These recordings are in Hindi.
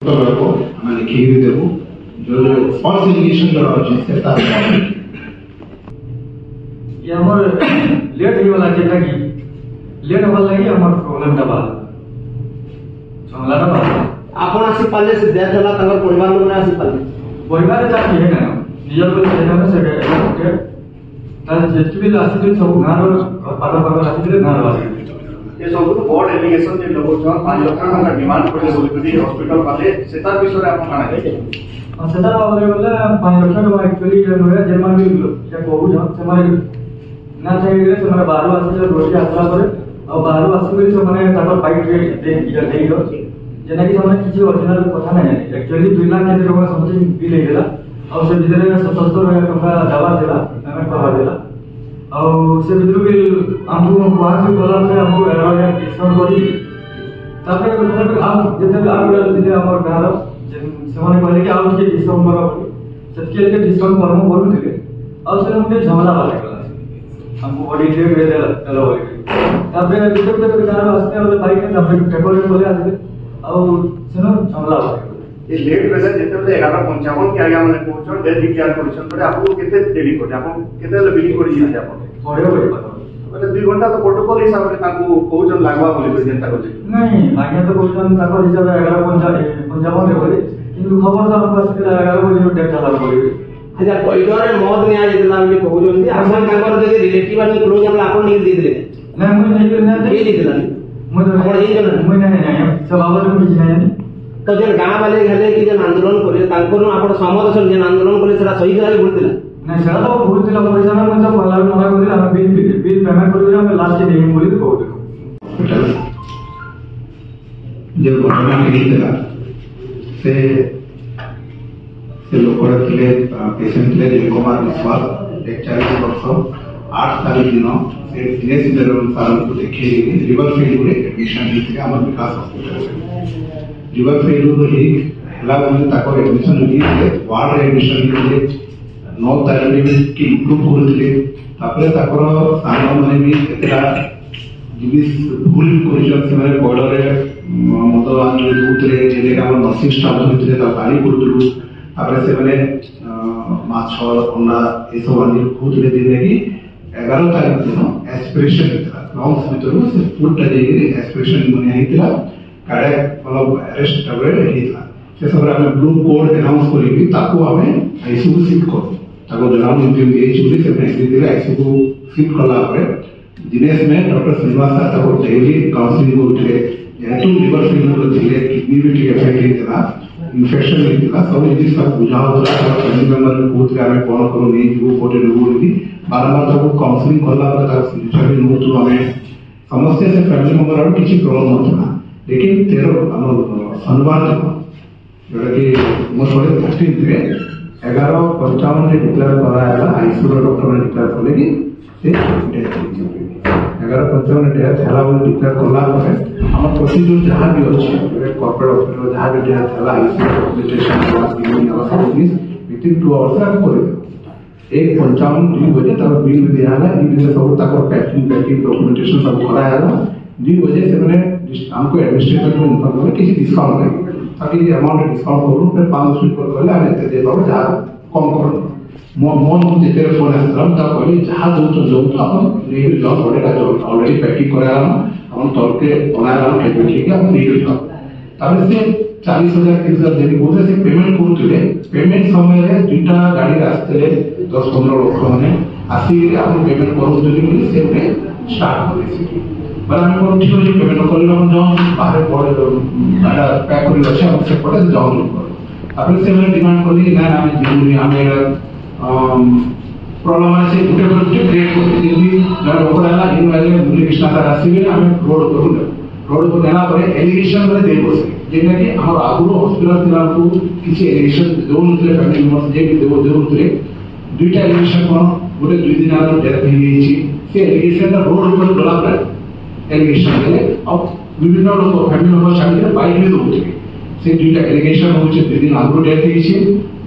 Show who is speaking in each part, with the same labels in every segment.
Speaker 1: ଆମେ ଲେଖିକି ଦେବୁ जो फॉल्स एलिगेशन जो अछि सेटा
Speaker 2: ये हमर लेट ही वाला जेटा की लेट होल लागि हमर प्रॉब्लम ता बा समला ना बा
Speaker 3: आपण आसी पाले से डेथ होला तंगर परिवार लोग ना आसी पाले
Speaker 2: परिवार ता की है ना निजर को सेटा में से ओके ता जेचबी आसी सब गार पार पार आसी दिले गार आसी
Speaker 4: ये सब तो बोर्ड एलिगेशन जे लोग जो 5 लाख टका डिमांड करे बोली हॉस्पिटल वाले सेटा विषय आपण काना है
Speaker 2: सेटा बाबरे बोले 5 लाख टका एक्चुअली जे होय जे मान या कहू छ से मारे ना चाहिए से मारे बाहर आसी जो रोटी आसला पर और बाहर आसी बेली से माने ताकर फाइट रे दे दे हो जेना कि हमने किछि ओरिजिनल कथा नै एक्चुअली 2 लाख के टका समथिंग बिल हे गेला और से भीतर 77 टका दवा देला पेमेंट करवा देला और से भीतर बिल हमको बाहर से बोला से हमको एराउंड डिस्काउंट करी तापर मतलब आप जते आप दिले हमर गार ସେମାନେ କହିଲେ କି ଆଉ ଟିକେ ଡିସକାଉଣ୍ଟ କର ସେତିକି ଟିକେ ଡିସକାଉଣ୍ଟ କରମ କରୁଥିଲେ ଆଉ ସେ ଗୋଟେ ଝମଲା ବାଲା ଗଲା हमको बड़ी ट्रेड दे देला बोले ताପରେ ଗୋଟେ ଗାଁ ଆସ୍ତେ ଆଉ ବାଇକ୍ ତାପରେ ଟେକୋରେ बोले आसे ଆଉ ସେନ ଝମଲା बाला
Speaker 4: ये लेट बेले जेते 11:55 के आगे माने पहुंचो डेट डिक्लेयर करछन तरे आपको केते डेली कोड आपन केते बिलिंग करि जाय आपन
Speaker 2: बड़े बड़े
Speaker 4: माने 2 घंटा तो प्रोटोकॉल हिसाब रे ताको कहउजन लागवा बोले जेंता कहले
Speaker 2: नहीं आज्ञा तो कहउजन ताको हिसाब 11:55 रे बोले किंतु खबर तो हमको आसे 11 बजे डेट चला बोले
Speaker 3: अच्छा कॉरिडोर मौत निया जेतला हम कहउजन आपण ताकर जदी रिलेटिव आनी क्लोज हम आपण नहीं दे दिले
Speaker 2: ना मुई नहीं दिले ना
Speaker 3: ये दिला
Speaker 2: मुई तो
Speaker 3: आपण ये जन
Speaker 2: मुई नहीं सब बाबा को किछ नहीं
Speaker 3: तो जन गां वाले घले कि जन आंदोलन करे तांकर आपण समाज से जन आंदोलन करे सेटा सही जगह बोलतिला
Speaker 2: नहीं सेटा तो बोलतिला पैसा ना मुई तो पहला मना करदिला हम बिल पेमेंट करदिला हम लास्ट डे बोली कहउदिलो
Speaker 1: जो घटना घटिला से लोकरा थिले पेशेंट थिले जय कुमार विश्वास 41 वर्ष 8 तारीख दिन से दिनेश इंद्रवन सारन को देखि लिवर फेल्यूर एडमिशन हिते हमर विकास हॉस्पिटल लिवर फेल्यूर ही हला बोले ताको एडमिशन हिते वार्ड एडमिशन हिते 9 तारीख में की इम्प्रूव करथिले तापरे ताकर सामने माने भी एतला जिबिस भूल करिजन से माने बॉर्डर मत आनी दूतरे जेले का नर्सिंग स्टाफ हिते ता गाड़ी करदलु तापर से माने माछ अंडा ए सब आनी खुदले दिने की 11 तारीख दिन एस्पिरेशन हितला लॉन्ग्स भीतर से फुल टाइम एस्पिरेशन मने हितला काडे मतलब अरेस्ट तबरे हितला से सब हम ब्लू कोड अनाउंस करी ताको हमें आईसीयू शिफ्ट कर ताको जनाब इंटरव्यू दे चुली से मैं धीरे आईसीयू शिफ्ट करला पर दिनेश में डॉक्टर श्रीनिवास सर ताको डेली काउंसलिंग करते जेतु लिवर फेल्यूर थिले किडनी भी ठीक इफेक्ट हितला इन्फेक्शन हितला सब जिस सब बुझाव होला फैमिली मेंबर को पूछ के हमें फोन करो नहीं जो कोटे लोगो ली बारंबार ताको काउंसलिंग करला पर ताको सिचुएशन नो तो हमें समस्या से फैमिली मेंबर और किसी प्रॉब्लम नथला लेकिन 13 हम शनिवार जोटा कि मोर बड़े 15 रे 11:55 रे डिक्लेयर कराया आईसीयू डॉक्टर ने डिक्लेयर कले कि से डेथ 11:55 डेथ हला बोले डिक्लेयर करला पर हम प्रोसीजर जहां भी अछि कॉर्पोरेट हॉस्पिटल जहां भी डेथ हला आईसीयू डॉक्यूमेंटेशन वाला गिविंग अवर सर्विस विथिन 2 आवर्स हम कर 1:55 2 बजे तक बिल दिया है बिल सब तक पैकिंग डॉक्यूमेंटेशन सब कराया 2 बजे से मैंने हमको एडमिनिस्ट्रेटर को इन्फॉर्म करें किसी डिस्काउंट नहीं ताकि अमाउंट डिस्काउंट करूं फिर 500 पर कहले हम एते दे पाबो जहां कम करूं मोन जेते फोन आसलम ता कहली जहां जो अपन नहीं जॉब ऑर्डर का ऑलरेडी पैकिंग कराया हम तौर पे बनाया हम ठीक है हम नहीं जाओ ताबे से 40,000 30,000 देनी बोले से पेमेंट करथले पेमेंट समय रे दुटा गाड़ी रास्ते 10-15 लोक माने आसी हम पेमेंट करू जली से स्टार्ट करे पर हम को ठीक है पेमेंट कर हम जाओ बाहर पड़े गाड़ा पैक कर अच्छे हम से पड़े जाओ après से मैंने डिमांड कर दी ना हमें जरूरी हमें प्रॉब्लम है से गुटे गुटे क्रिएट कर दी जब ओकराला इन वाले मुरली कृष्ण सर आसीबे हम रोड को देना पड़े एलिगेशन रे दे बसे जेना कि हम आगुरो हॉस्पिटल थिला को किसी एलिगेशन दोन से फैमिली मेंबर्स जे देबो जरूर रे दुईटा एलिगेशन कोन गोटे 2 दिन आरो डेथ हो गई से एलिगेशन रोड पर डला पड़े एलिगेशन ले अब विभिन्न लोग फैमिली मेंबर छाड़ी बाइक में होते से दुईटा एलिगेशन होचे 2 दिन आगु डेथ होईची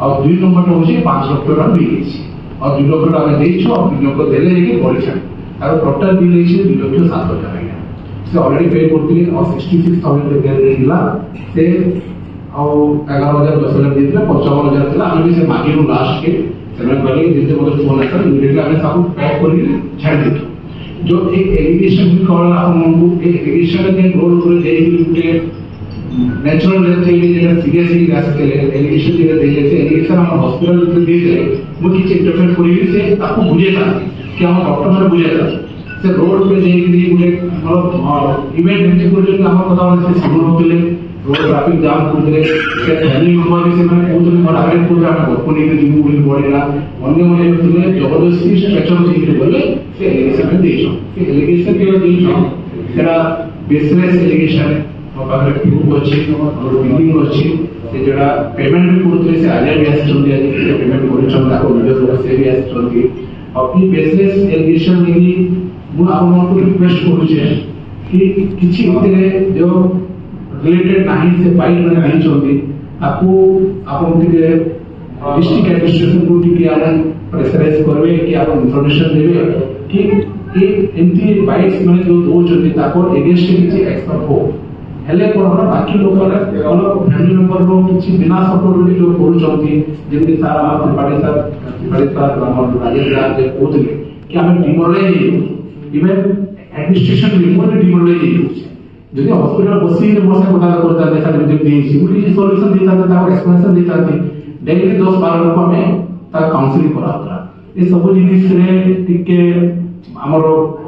Speaker 1: और 2 नंबर होचे 5 लाख टका बिल और 2 लाख टका देइछो और 2 लाख देले कि परीक्षा और टोटल बिल होईची 2 लाख 7,000 से ऑलरेडी पे करथिले और 66,000 दे देला से ଆଉ 11,000 10,000 ଦେଇଥିଲେ 55,000 ଥିଲା ଆମେ ବି ସେ ମାଗିଲୁ ଲାଷ୍ଟ के ସେମାନେ କହିଲେ ଯେତେ ମୋତେ ଫୋନ୍ ଆସିଲା ଇମିଡିଏଟଲି ଆମେ ସବୁ ପ୍ୟାକ୍ କରିକି ଛାଡ଼ି ଦେଇଛୁ जो एक एलिगेशन भी कॉल आपको एक एलिगेशन के रोल पर जे गुटे नेचुरल डेथ के लिए सीरियसली आसते एलिगेशन जे देले से एलिगेशन हम हॉस्पिटल में दे दे मु किछ इंटरफेयर करी से आपको बुझेता कि हम डॉक्टर माने बुझेता से रोड पे जे गुटे मतलब इवेंट एमती कर जो हम कथा से सिग्नल होतले रोड ट्रैफिक जाम करदे से फैमिली मेंबर भी से माने कोन मोर आगे को हम गोपनी के जिमु बोली बोलेला अन्य माने होतले जबरदस्ती स्ट्रेचर ठीक बोले से एलिगेशन में देछो से एलिगेशन के देछो सेरा बेसलेस एलिगेशन ମୋ ପାଖରେ ପ୍ରୁଫ୍ ଅଛି ମୋର ବିଲିଂ ଅଛି ସେ ଯୋଉଟା ପେମେଣ୍ଟ ବି କରୁଥିଲେ ସେ ଆଜି ବି ଆସିଛନ୍ତି ଆଜି ପେମେଣ୍ଟ କରିଛନ୍ତି ତାକୁ ଭିଡ଼ିଓ ଦ୍ୱାରା ସେ ବି ଆସିଛନ୍ତି ଆଉ ಈ ବେସଲେସ୍ ଏଲିଗେସନ୍ ନେଇ ମୁଁ ଆପଣଙ୍କୁ ରିକ୍ୱେଷ୍ଟ କରୁଛି କି କିଛି ଏଥିରେ ଯୋଉ ରିଲେଟେଡ୍ ନାହିଁ ସେ ଫାଇଲ୍ ମାନେ ଦେଇଛନ୍ତି ତାକୁ ଆପଣ ଟିକେ डिस्ट्रिक्ट एडमिनिस्ट्रेशन को ଟିକେ ଆପଣ ପ୍ରେସରାଇଜ କରିବେ କି ଆପଣ ଇନଫର୍ମେସନ ଦେବେ କି ଏମିତି ବାଇକ୍ସ ମାନେ ଯୋଉ ଦଉଛନ୍ତି ତାକୁ ଏଗେନ୍ଷ୍ଟ କିଛି ଆକ୍ସନ ହଉ हेले कोन बाकी लोग फैमिली मेंबर लोग किसी बिना सपोर्ट जो करूछंती जेमति सारा त्रिपाठी सर हमर राजेश राज कोतले कि हमें demoralise even administration remote demoralise यदि हॉस्पिटल बसी रे बसे कोटा करता देखा जे देसी मुली सॉल्यूशन देता था एक्सप्लेनेशन देता थी डेली 10-12 लोग हमें ता काउंसलिंग कराता ए सब जिनिस रे टिके हमर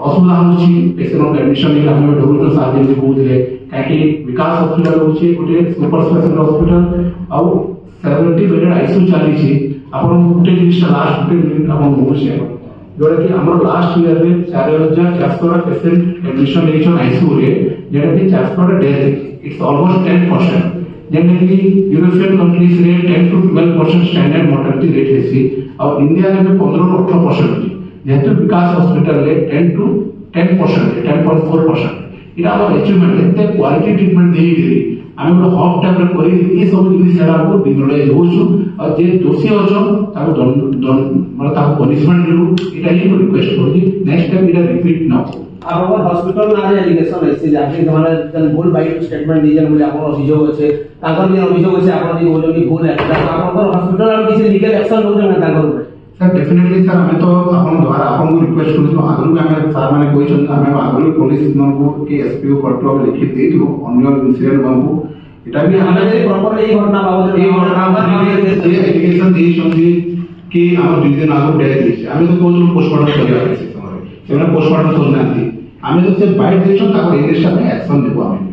Speaker 1: असुविधा होछि पेशेंट एडमिशन ले हमें डॉक्टर साहब जे कहउले काकी विकास हॉस्पिटल होछि गोटे सुपर स्पेशल हॉस्पिटल आउ 70 बेड आईसीयू चली छी आपण गोटे जिनिस लास्ट गोटे मिनिट आपण होछि जोड़ा कि हमर लास्ट ईयर रे 4400 पेशेंट एडमिशन लेछन आईसीयू रे जेटा कि 400 डेथ इट्स ऑलमोस्ट 10% जेने कि यूरोपियन कंट्रीज रे 10 to 12% स्टैंडर्ड मोर्टेलिटी रेट हेसी और इंडिया रे 15-18% जेहेतु विकास हॉस्पिटल रे 10 to 10% 10.4% इरा हम अचीवमेंट एते क्वालिटी ट्रीटमेंट देई दिली हम गोटे हॉप टाइप रे करी ई सब जिनिस एरा को डिमोरलाइज होछु और जे दोषी अछन ताको मतलब ताको पनिशमेंट दिलु इटा ही रिक्वेस्ट करी नेक्स्ट टाइम इटा रिपीट न हो
Speaker 3: आपन हॉस्पिटल ना एलिगेशन ऐसे जाके हमारा जन भूल बाइट स्टेटमेंट दीजन बोले आपन अभियोग अछि ताकर भी अभियोग अछि आपन भी बोलो कि भूल है आपन हॉस्पिटल और किसी लीगल एक्शन हो जन ताकर ऊपर
Speaker 1: सर डेफिनेटली सर हमें तो अपन द्वारा आपन को रिक्वेस्ट करू आगु में हमें सर माने कोइ छन हमें आगु पुलिस मन को के एसपीओ कंट्रोल लिखि दे दियो अन्य इंसिडेंट बाबू एटा भी हमें
Speaker 3: प्रॉपर এই ঘটনা বাবদ
Speaker 1: এই ঘটনা যে एप्लीकेशन दे छथि कि हम डिवीजन आगु डेथ लिस्ट हमें तो कोन पोस्टमार्टम करिया छै समय सेना पोस्टमार्टम करनांती हमें तो से बाइट दे छन ताको एगेंस्ट में एक्शन देबो हमें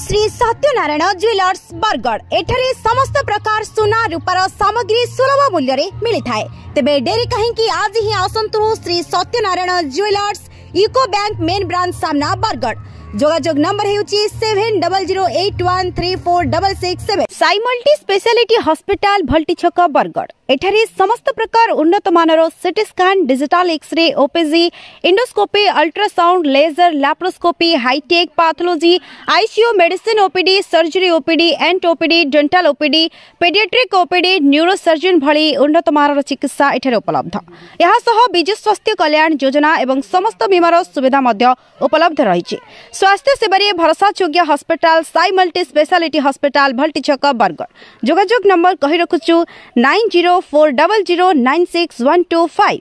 Speaker 5: श्री सत्यनारायण ज्वेलर्स बरगढ़ एठारे समस्त प्रकार सोना रूपार सामग्री सुलभ मूल्य रे मिली थाए तेबे डेरी कहीं आज ही आसंतु Shri Satyanarayan jewellers UCO bank main branch सामना बरगढ़ जोगाजोग नंबर हेउची 7008134667 Sai multi speciality hospital Bhalti Chhak Bargarh एठारे समस्त प्रकार उन्नत मानर CT scan digital x ray OPG endoscopy ultrasound laser laparoscopy hi tech pathology ICU medicine OPD surgery OPD ENT OPD dental OPD paediatric OPD neurosurgeon भली उन्नत मानर चिकित्सा एठारे उपलब्ध यहा सह बिजु स्वास्थ्य कल्याण योजना एवं समस्त बीमार सुविधा मध्य उपलब्ध रही स्वास्थ्य सेवारे भरोसा योग्य hospital Sai multi speciality hospital Bhalti Chhak Bargarh जोगाजोग नंबर कही रखुछु 9040096125।